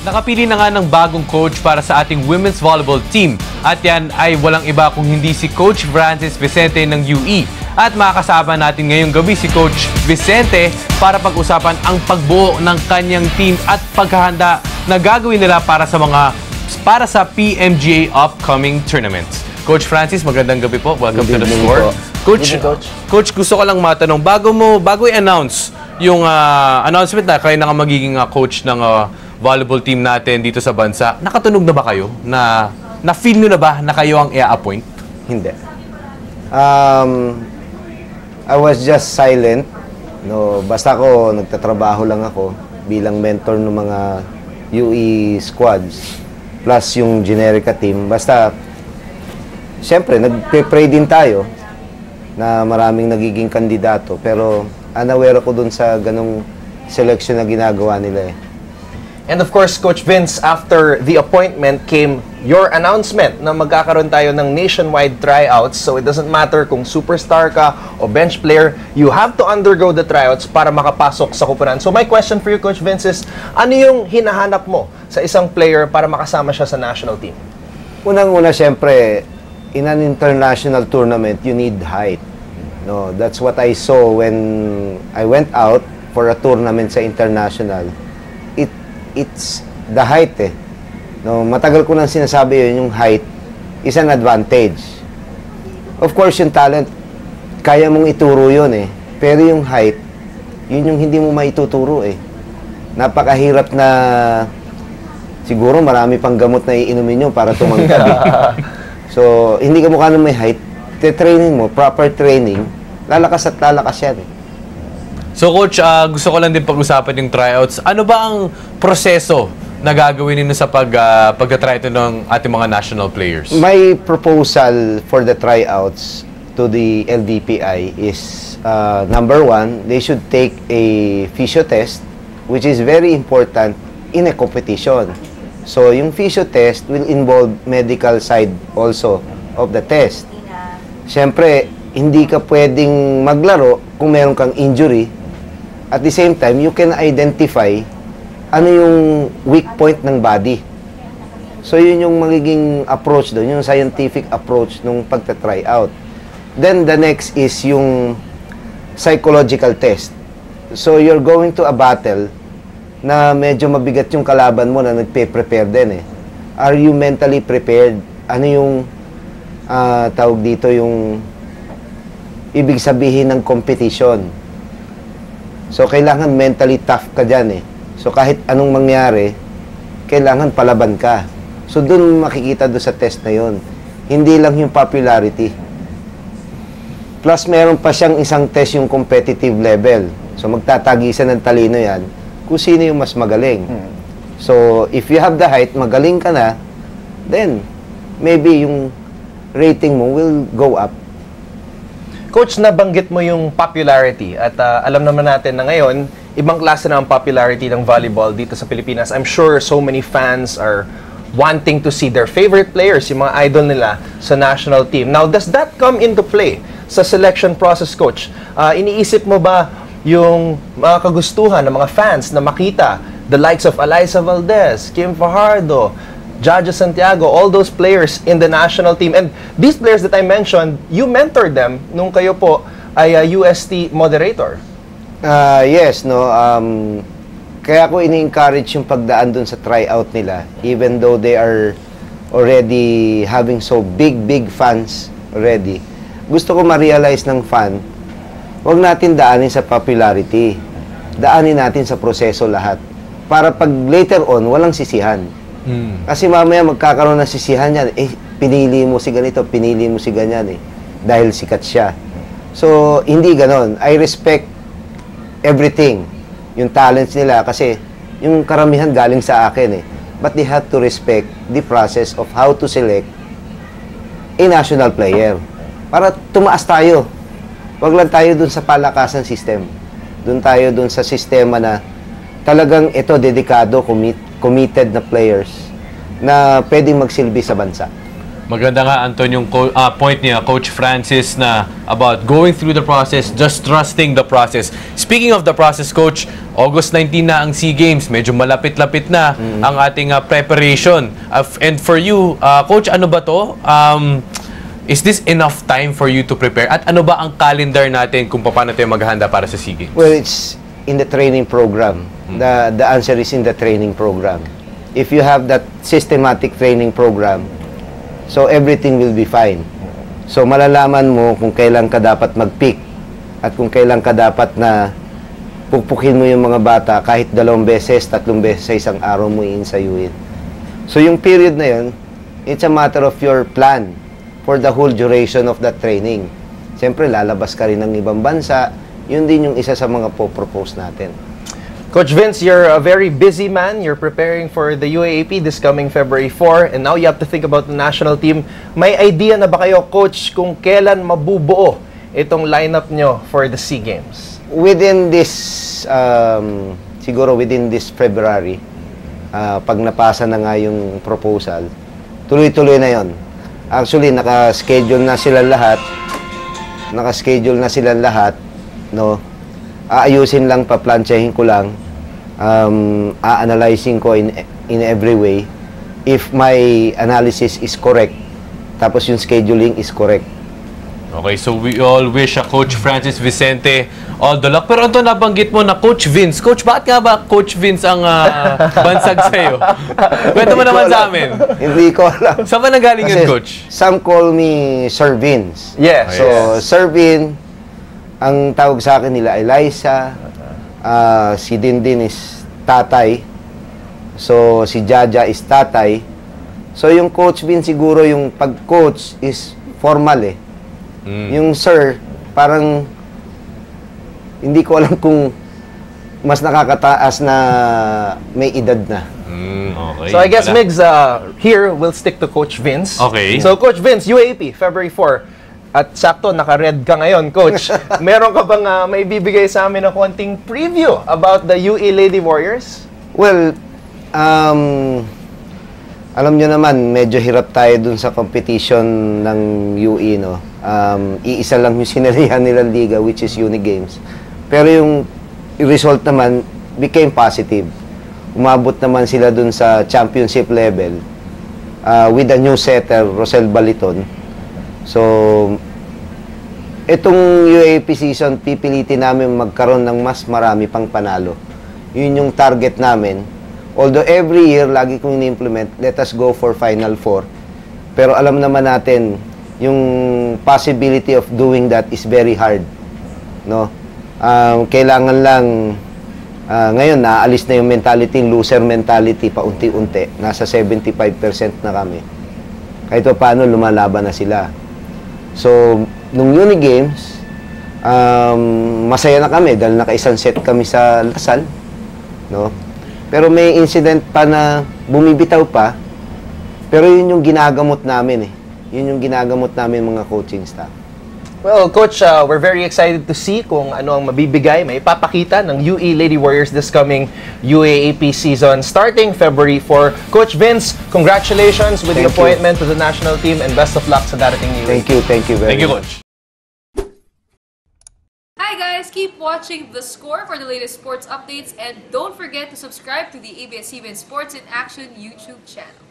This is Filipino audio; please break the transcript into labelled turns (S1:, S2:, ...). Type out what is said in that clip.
S1: Nakapili na nga ng bagong coach para sa ating women's volleyball team. At yan ay walang iba kung hindi si Coach Francis Vicente ng UE. At makakasama natin ngayong gabi si Coach Vicente para pag-usapan ang pagbuo ng kanyang team at paghahanda na gagawin nila para sa PMGA upcoming tournaments. Coach Francis, magandang gabi po. Welcome to the score. Coach, gusto ko lang matanong, bago i-announce yung announcement na kayo na magiging coach ng volleyball team natin dito sa bansa, nakatunog na ba kayo? Na-feel nyo na ba na kayo ang i-appoint?
S2: Hindi. I was just silent. No, basta ako, nagtatrabaho lang ako bilang mentor ng mga UE squads plus yung Generica team. Basta, siyempre, nagpe-pray din tayo na maraming nagiging kandidato. Pero, unaware ako dun sa ganong selection na ginagawa nila eh.
S3: And of course, Coach Vince, after the appointment came your announcement na magkakaroon tayo ng nationwide tryouts. So it doesn't matter kung superstar ka o bench player, you have to undergo the tryouts para makapasok sa kupunan. So my question for you, Coach Vince, is ano yung hinahanap mo sa isang player para makasama siya sa national team?
S2: Unang-una, syempre, in an international tournament, you need height. No, that's what I saw when I went out for a tournament sa international. It's the height eh. No, matagal ko nang sinasabi yun, yung height is an advantage. Of course, yung talent, kaya mong ituro yun eh. Pero yung height, yun yung hindi mo maituturo eh. Napakahirap na, siguro marami pang gamot na iinumin nyo para tumangkad eh. So, hindi ka mukha na may height, training mo, proper training, lalakas at lalakas yan eh.
S1: So Coach, gusto ko lang din pag-usapan yung tryouts. Ano ba ang proseso na gagawin ninyo sa pag-try ito ng ating mga national players?
S2: My proposal for the tryouts to the LDPI is, number one, they should take a physio test, which is very important in a competition. So yung physio test will involve medical side also of the test. Siyempre, hindi ka pwedeng maglaro kung meron kang injury. At the same time, you can identify ano yung weak point ng body. So, yun yung magiging approach doon, yung scientific approach nung pagta-try out. Then, the next is yung psychological test. So, you're going to a battle na medyo mabigat yung kalaban mo na nagpe-prepare din eh. Are you mentally prepared? Ano yung tawag dito, yung ibig sabihin ng competition? So, kailangan mentally tough ka dyan eh. So, kahit anong mangyari, kailangan palaban ka. So, dun makikita doon sa test na yon. Hindi lang yung popularity. Plus, meron pa siyang isang test yung competitive level. So, magtatagisan ng talino yan kung sino yung mas magaling. So, if you have the height, magaling ka na, then, maybe yung rating mo will go up.
S3: Coach, nabanggit mo yung popularity at alam naman natin na ngayon, ibang klase na ang popularity ng volleyball dito sa Pilipinas. I'm sure so many fans are wanting to see their favorite players, yung mga idol nila sa national team. Now, does that come into play sa selection process, Coach? Iniisip mo ba yung mga kagustuhan ng mga fans na makita the likes of Alyssa Valdez, Kim Fajardo, Jaja Santiago, all those players in the national team. And these players that I mentioned, you mentored them nung kayo po ay UST moderator.
S2: Yes, no. Kaya ko ini-encourage yung pagdaan dun sa tryout nila, even though they are already having so big fans already. Gusto ko ma-realize ng fan, huwag natin daanin sa popularity. Daanin natin sa proseso lahat. Para pag later on, walang sisihan. Kasi mamaya magkakaroon ng sisihan yan. Eh, pinili mo si ganito, pinili mo si ganyan eh. Dahil sikat siya. So, hindi ganon. I respect everything. Yung talents nila. Kasi, yung karamihan galing sa akin eh. But they have to respect the process of how to select a national player. Para tumaas tayo. Wag lang tayo dun sa palakasan system. Dun tayo dun sa sistema na talagang ito dedikado, committed na players na pwedeng magsilbi sa bansa.
S1: Maganda nga, Anton, yung point niya, Coach Francis, na about going through the process, just trusting the process. Speaking of the process, Coach, August 19 na ang SEA Games. Medyo malapit-lapit na ang ating preparation. And for you, Coach, ano ba to? Is this enough time for you to prepare? At ano ba ang calendar natin kung paano tayo maghahanda para sa SEA Games?
S2: Well, it's in the training program. The answer is in the training program. If you have that systematic training program, so everything will be fine. So malalaman mo kung kailan ka dapat mag-pick at kung kailan ka dapat na pupukhin mo yung mga bata kahit 2 beses, 3 beses sa isang araw mo i-insayuin. So yung period na yun, it's a matter of your plan for the whole duration of that training. Siyempre, lalabas ka rin ng ibang bansa. Yun din yung isa sa mga po-propose natin.
S3: Coach Vince, you're a very busy man. You're preparing for the UAAP this coming February 4, and now you have to think about the national team. May idea na ba kayo, Coach, kung kailan mabubuo itong lineup nyo for the SEA Games?
S2: Within this, siguro within this February, pag napasa na nga yung proposal, tuloy-tuloy na yon. Actually, naka-schedule na sila lahat. Naka-schedule na sila lahat, no? Aayusin lang, paplansyahin ko lang, a-analyzing ko in every way. If my analysis is correct, tapos yung scheduling is correct.
S1: Okay, so we all wish Coach Francis Vicente all the luck. Pero ito nabanggit mo na Coach Vince. Coach, bakit nga ba Coach Vince ang bansag sa'yo? Kwento mo naman sa amin.
S2: Hindi ko alam.
S1: Saan ba nanggaling yun,
S2: Kasi
S1: Coach?
S2: some call me Sir Vince.
S3: Yeah.
S2: So, Sir Vin, ang tawag sa akin nila, Eliza, si Dindin is tatay, so si Jaja is tatay. So yung Coach Vin siguro, yung pag-coach is formal eh. Yung Sir, parang hindi ko alam kung mas nakakataas na may edad na.
S1: Okay.
S3: So I guess, Migs, here, we'll stick to Coach Vince.
S1: Okay.
S3: So Coach Vince, UAAP, February 4. At sakto, naka-red ka ngayon, Coach. Meron ka bang may bibigay sa amin na konting preview about the UE Lady Warriors?
S2: Well, alam nyo naman, medyo hirap tayo dun sa competition ng UE, no? Iisa lang yung sinalihan nilang liga, which is Uni Games. Pero yung result naman became positive. Umabot naman sila dun sa championship level with a new setter, Rosel Baliton. So, itong UAAP season, pipilitin namin magkaroon ng mas marami pang panalo. Yun yung target namin. Although every year, lagi kong ini-implement, let us go for Final Four. Pero alam naman natin, yung possibility of doing that is very hard. No? Kailangan lang, ngayon, naalis na yung mentality, loser mentality, paunti-unti. Nasa 75% na kami. Kahit pa paano, lumalaban na sila. So, nung Uni Games, masaya na kami dahil naka-isang set kami sa Lasal, no? Pero may incident pa na bumibitaw pa, pero yun yung ginagamot namin eh. Yun yung ginagamot namin mga coaching staff.
S3: Well, Coach, we're very excited to see kung ano ang mabibigay, may ipapakita ng UE Lady Warriors this coming UAAP season starting February 4. Coach Vince, congratulations with the appointment to the national team and best of luck sa darating UAAP.
S2: Thank you very much.
S1: Coach.
S4: Hi guys, keep watching The Score for the latest sports updates and don't forget to subscribe to the ABS-CBN Sports in Action YouTube channel.